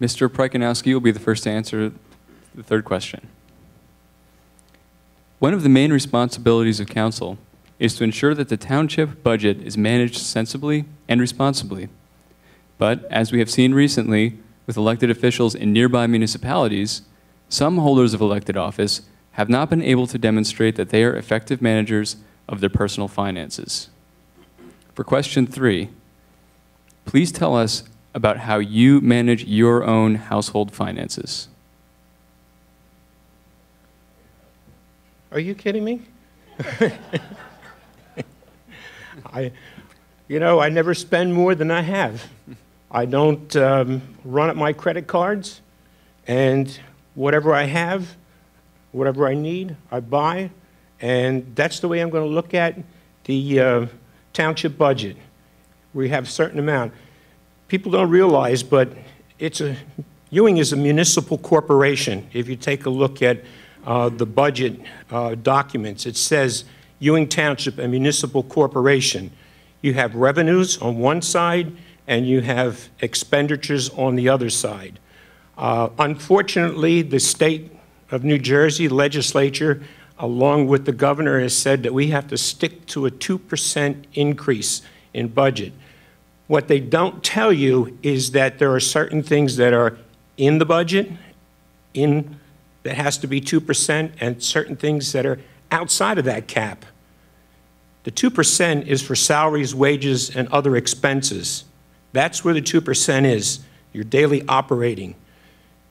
Mr. Prykanowski will be the first to answer the third question. One of the main responsibilities of council is to ensure that the township budget is managed sensibly and responsibly. But as we have seen recently with elected officials in nearby municipalities, some holders of elected office have not been able to demonstrate that they are effective managers of their personal finances. For question 3, please tell us about how you manage your own household finances. Are you kidding me? I never spend more than I have. I don't run up my credit cards, and whatever I have, whatever I need, I buy, and that's the way I'm going to look at the township budget. We have a certain amount. People don't realize, but Ewing is a municipal corporation. If you take a look at the budget documents, it says Ewing Township, a municipal corporation. You have revenues on one side, and you have expenditures on the other side. Unfortunately, the state of New Jersey legislature, along with the governor, has said that we have to stick to a 2% increase in budget. What they don't tell you is that there are certain things that are in the budget that has to be 2%, and certain things that are outside of that cap. The 2% is for salaries, wages, and other expenses. That's where the 2% is, your daily operating.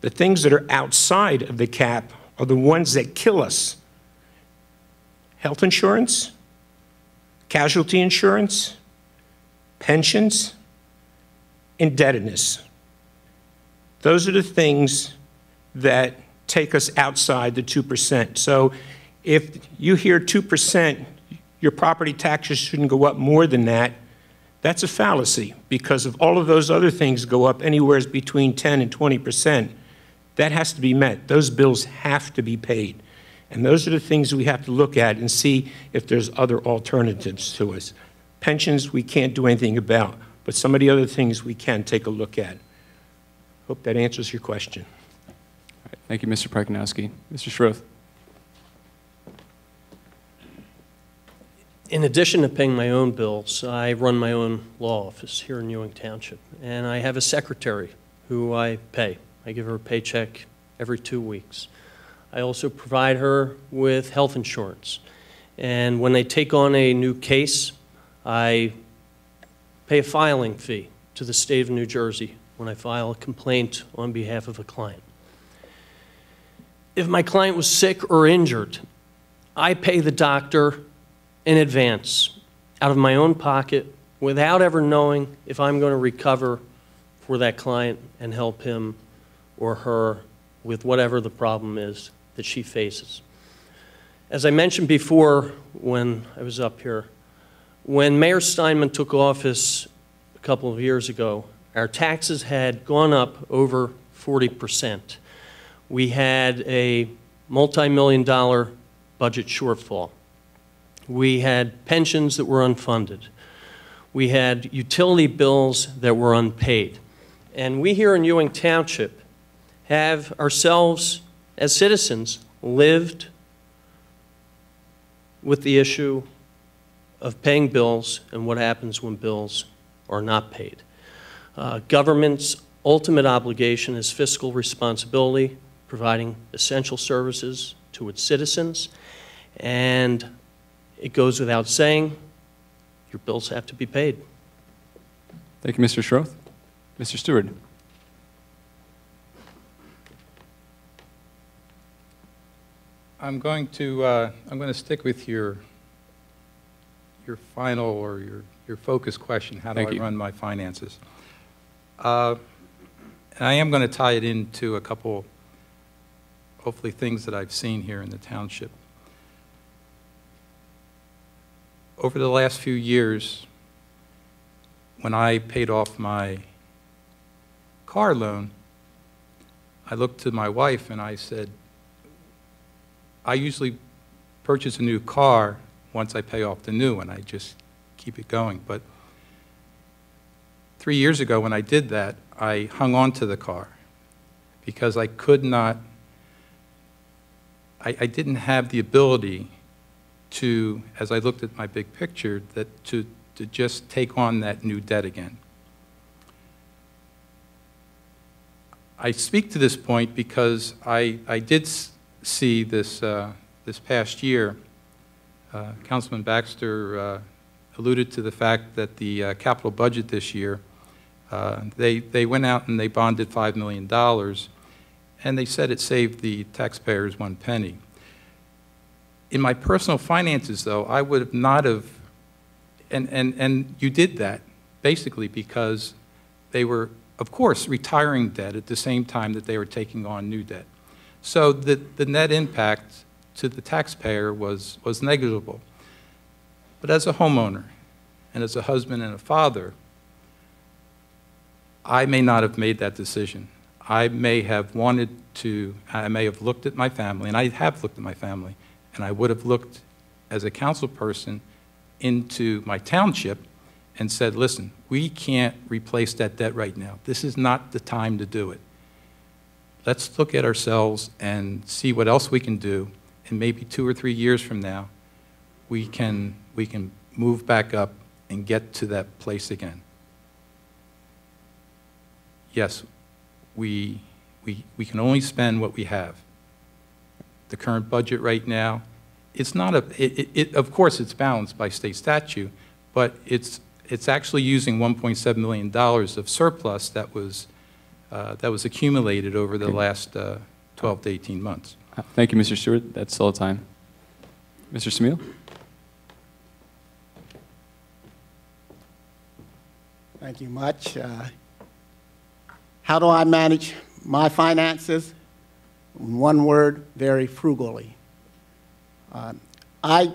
The things that are outside of the cap are the ones that kill us. Health insurance, casualty insurance, pensions, indebtedness. Those are the things that take us outside the 2%. So if you hear 2%, your property taxes shouldn't go up more than that, that's a fallacy, because if all of those other things go up anywhere between 10 and 20%, that has to be met. Those bills have to be paid. And those are the things we have to look at and see if there's other alternatives to us. Pensions, we can't do anything about, but some of the other things we can take a look at. Hope that answers your question. All right, thank you, Mr. Prykanowski. Mr. Schroth. In addition to paying my own bills, I run my own law office here in Ewing Township, and I have a secretary who I pay. I give her a paycheck every 2 weeks. I also provide her with health insurance, and when they take on a new case, I pay a filing fee to the state of New Jersey when I file a complaint on behalf of a client. If my client was sick or injured, I pay the doctor in advance, out of my own pocket, without ever knowing if I'm going to recover for that client and help him or her with whatever the problem is that she faces. As I mentioned before when I was up here, when Mayor Steinman took office a couple of years ago, our taxes had gone up over 40%. We had a multi-million-dollar budget shortfall. We had pensions that were unfunded. We had utility bills that were unpaid. And we here in Ewing Township have ourselves, as citizens, lived with the issue of paying bills and what happens when bills are not paid. Government's ultimate obligation is fiscal responsibility, providing essential services to its citizens, and it goes without saying, your bills have to be paid. Thank you, Mr. Schroth. Mr. Steward. I'm going to stick with your final or your focus question. How do I run my finances? And I am going to tie it into a couple, hopefully, things that I've seen here in the township. Over the last few years, when I paid off my car loan, I looked to my wife and I said, I usually purchase a new car once I pay off the new one. I just keep it going. But 3 years ago when I did that, I hung on to the car. because I could not, I didn't have the ability to, as I looked at my big picture, to just take on that new debt again. I speak to this point because I did see this, this past year, Councilman Baxter alluded to the fact that the capital budget this year, they went out and they bonded $5 million, and they said it saved the taxpayers 1 penny. In my personal finances, though, I would have not have, and you did that basically because they were, of course, retiring debt at the same time that they were taking on new debt. So the net impact to the taxpayer was negligible. But as a homeowner and as a husband and a father, I may not have made that decision. I may have wanted to, I may have looked at my family, and I have looked at my family, and I would have looked as a council person into my township and said, listen, we can't replace that debt right now. This is not the time to do it. Let's look at ourselves and see what else we can do, and maybe 2 or 3 years from now, we can move back up and get to that place again. Yes, we can only spend what we have. The current budget right now, it's not of course it's balanced by state statute, but it's actually using $1.7 million of surplus that was accumulated over the last 12 to 18 months. Thank you, Mr. Stewart. That's all the time. Mr. Smil? Thank you much. How do I manage my finances? In one word, very frugally. I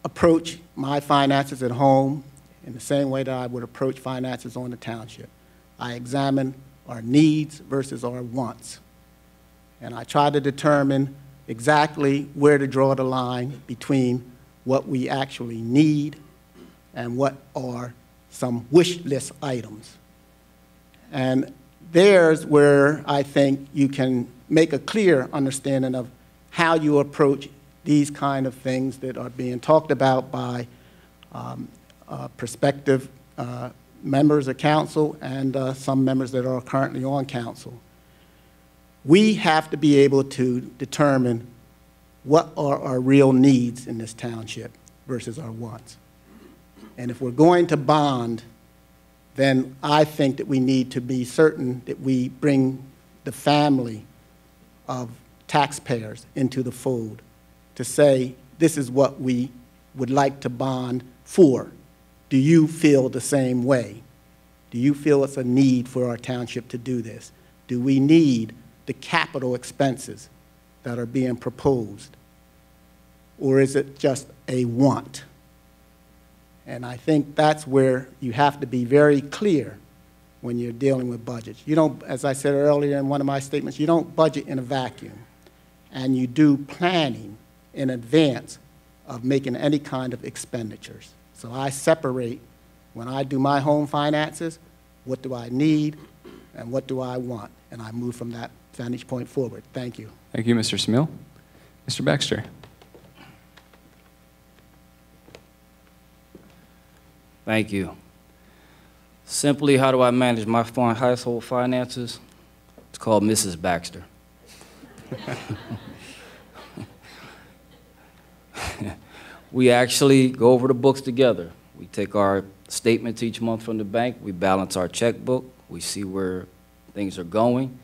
approach my finances at home in the same way that I would approach finances on the township. I examine our needs versus our wants. And I try to determine exactly where to draw the line between what we actually need and what are some wish list items. And there's where I think you can make a clear understanding of how you approach these kind of things that are being talked about by prospective members of council and some members that are currently on council. We have to be able to determine what are our real needs in this township versus our wants. And if we're going to bond, then I think that we need to be certain that we bring the family of taxpayers into the fold to say, this is what we would like to bond for. Do you feel the same way? Do you feel it's a need for our township to do this? Do we need the capital expenses that are being proposed? Or is it just a want? And I think that's where you have to be very clear when you're dealing with budgets. You don't, as I said earlier in one of my statements, you don't budget in a vacuum. And you do planning in advance of making any kind of expenditures. So I separate, when I do my home finances, what do I need and what do I want? And I move from that vantage point forward. Thank you. Thank you, Mr. Smil. Mr. Baxter? Thank you. Simply, how do I manage my household finances? It's called Mrs. Baxter. We actually go over the books together. We take our statements each month from the bank, we balance our checkbook, we see where things are going.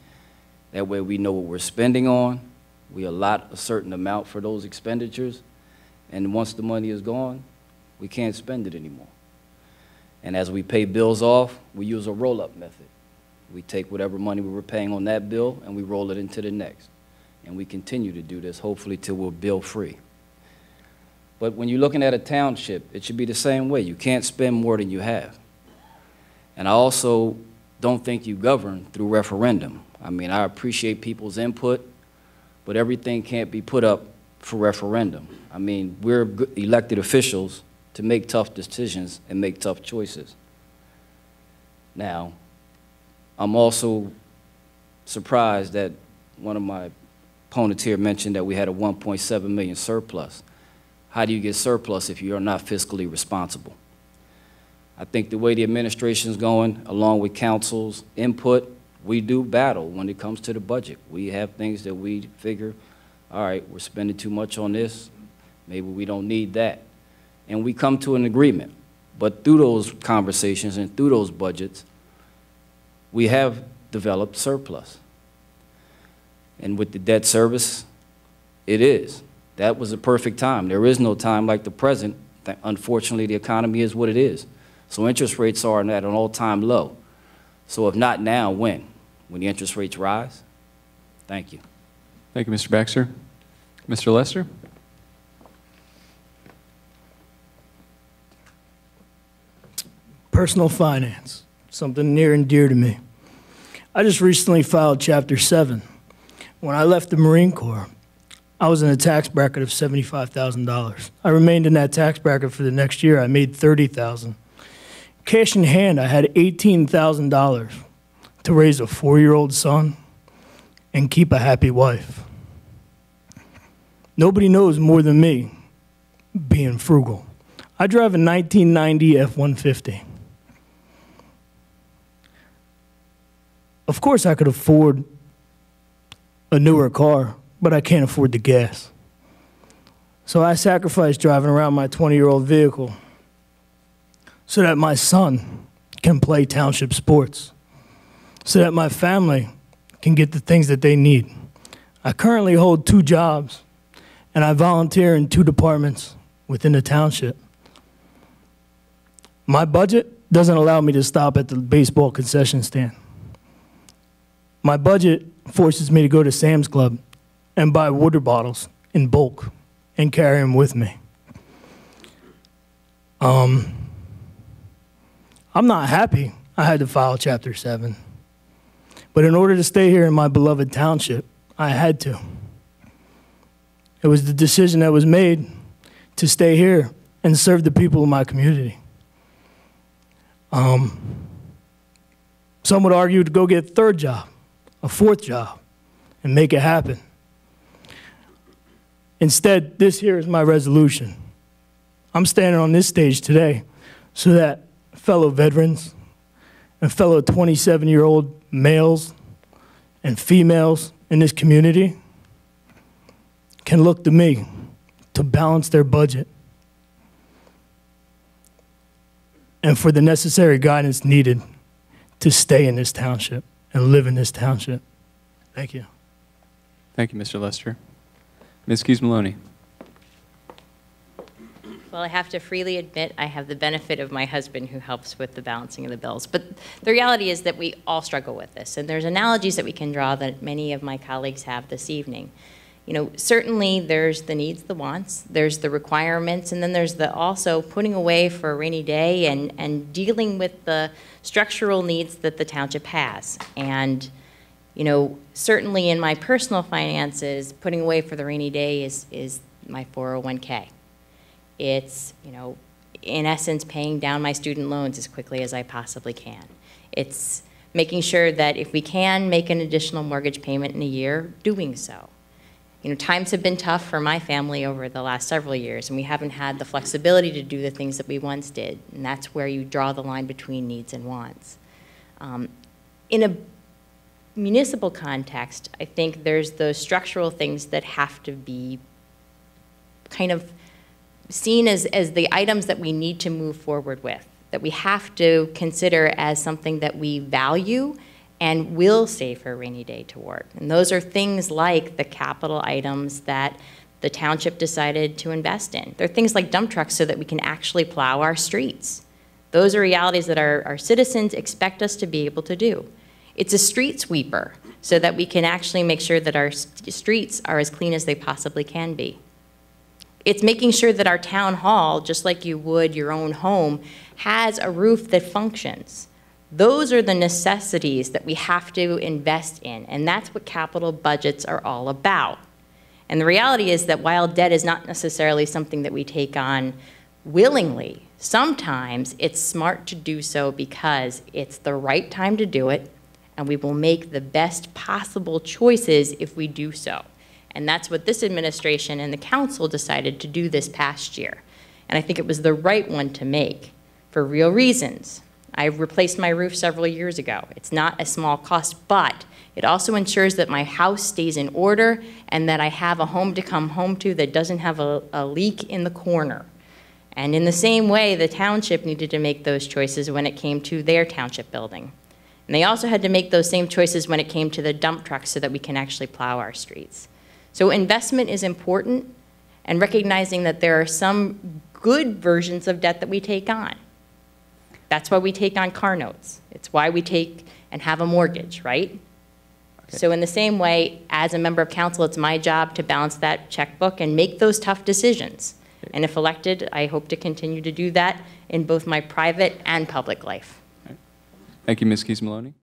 That way we know what we're spending on. We allot a certain amount for those expenditures, and once the money is gone, we can't spend it anymore. And as we pay bills off, we use a roll-up method. We take whatever money we were paying on that bill and we roll it into the next. And we continue to do this, hopefully till we're bill-free. But when you're looking at a township, it should be the same way. You can't spend more than you have. And I also don't think you govern through referendum. I mean, I appreciate people's input, but everything can't be put up for referendum. I mean, we're elected officials to make tough decisions and make tough choices. Now, I'm also surprised that one of my opponents here mentioned that we had a 1.7 million surplus. How do you get surplus if you're not fiscally responsible? I think the way the administration's going, along with council's input, we do battle when it comes to the budget. We have things that we figure, all right, we're spending too much on this, maybe we don't need that. And we come to an agreement. But through those conversations and through those budgets, we have developed surplus. And with the debt service, it is. That was a perfect time. There is no time like the present. Unfortunately, the economy is what it is. So interest rates are at an all-time low. So if not now, when? When the interest rates rise? Thank you. Thank you, Mr. Baxter. Mr. Lester? Personal finance, something near and dear to me. I just recently filed Chapter 7. When I left the Marine Corps, I was in a tax bracket of $75,000. I remained in that tax bracket for the next year. I made $30,000. Cash in hand, I had $18,000 to raise a 4-year-old son and keep a happy wife. Nobody knows more than me being frugal. I drive a 1990 F-150. Of course, I could afford a newer car, but I can't afford the gas. So I sacrificed driving around my 20-year-old vehicle so that my son can play township sports, so that my family can get the things that they need. I currently hold 2 jobs, and I volunteer in 2 departments within the township. My budget doesn't allow me to stop at the baseball concession stand. My budget forces me to go to Sam's Club and buy water bottles in bulk and carry them with me. I'm not happy I had to file Chapter 7. But in order to stay here in my beloved township, I had to. It was the decision that was made to stay here and serve the people of my community. Some would argue to go get a 3rd job, a 4th job, and make it happen. Instead, this here is my resolution. I'm standing on this stage today so that fellow veterans and fellow 27-year-old males and females in this community can look to me to balance their budget and for the necessary guidance needed to stay in this township and live in this township. Thank you. Thank you, Mr. Lester. Ms. Keys-Maloney. Well, I have to freely admit I have the benefit of my husband who helps with the balancing of the bills. But the reality is that we all struggle with this. And there's analogies that we can draw that many of my colleagues have this evening. You know, certainly there's the needs, the wants, there's the requirements, and then there's the also putting away for a rainy day and dealing with the structural needs that the township has. And, you know, certainly in my personal finances, putting away for the rainy day is my 401k. It's, you know, in essence, paying down my student loans as quickly as I possibly can. It's making sure that if we can make an additional mortgage payment in a year, doing so. You know, times have been tough for my family over the last several years, and we haven't had the flexibility to do the things that we once did, and that's where you draw the line between needs and wants. In a municipal context, I think there's those structural things that have to be kind of seen as the items that we need to move forward with, that we have to consider as something that we value and will save for a rainy day toward. And those are things like the capital items that the township decided to invest in. They're things like dump trucks so that we can actually plow our streets. Those are realities that our citizens expect us to be able to do. It's a street sweeper so that we can actually make sure that our streets are as clean as they possibly can be. It's making sure that our town hall, just like you would your own home, has a roof that functions. Those are the necessities that we have to invest in, and that's what capital budgets are all about. And the reality is that while debt is not necessarily something that we take on willingly, sometimes it's smart to do so because it's the right time to do it, and we will make the best possible choices if we do so. And that's what this administration and the council decided to do this past year. And I think it was the right one to make for real reasons. I replaced my roof several years ago. It's not a small cost, but it also ensures that my house stays in order and that I have a home to come home to that doesn't have a leak in the corner. And in the same way, the township needed to make those choices when it came to their township building. And they also had to make those same choices when it came to the dump trucks so that we can actually plow our streets. So investment is important, and recognizing that there are some good versions of debt that we take on. That's why we take on car notes. It's why we take and have a mortgage, right? Okay. So in the same way, as a member of council, it's my job to balance that checkbook and make those tough decisions. Okay. And if elected, I hope to continue to do that in both my private and public life. Thank you, Ms. Keys-Maloney.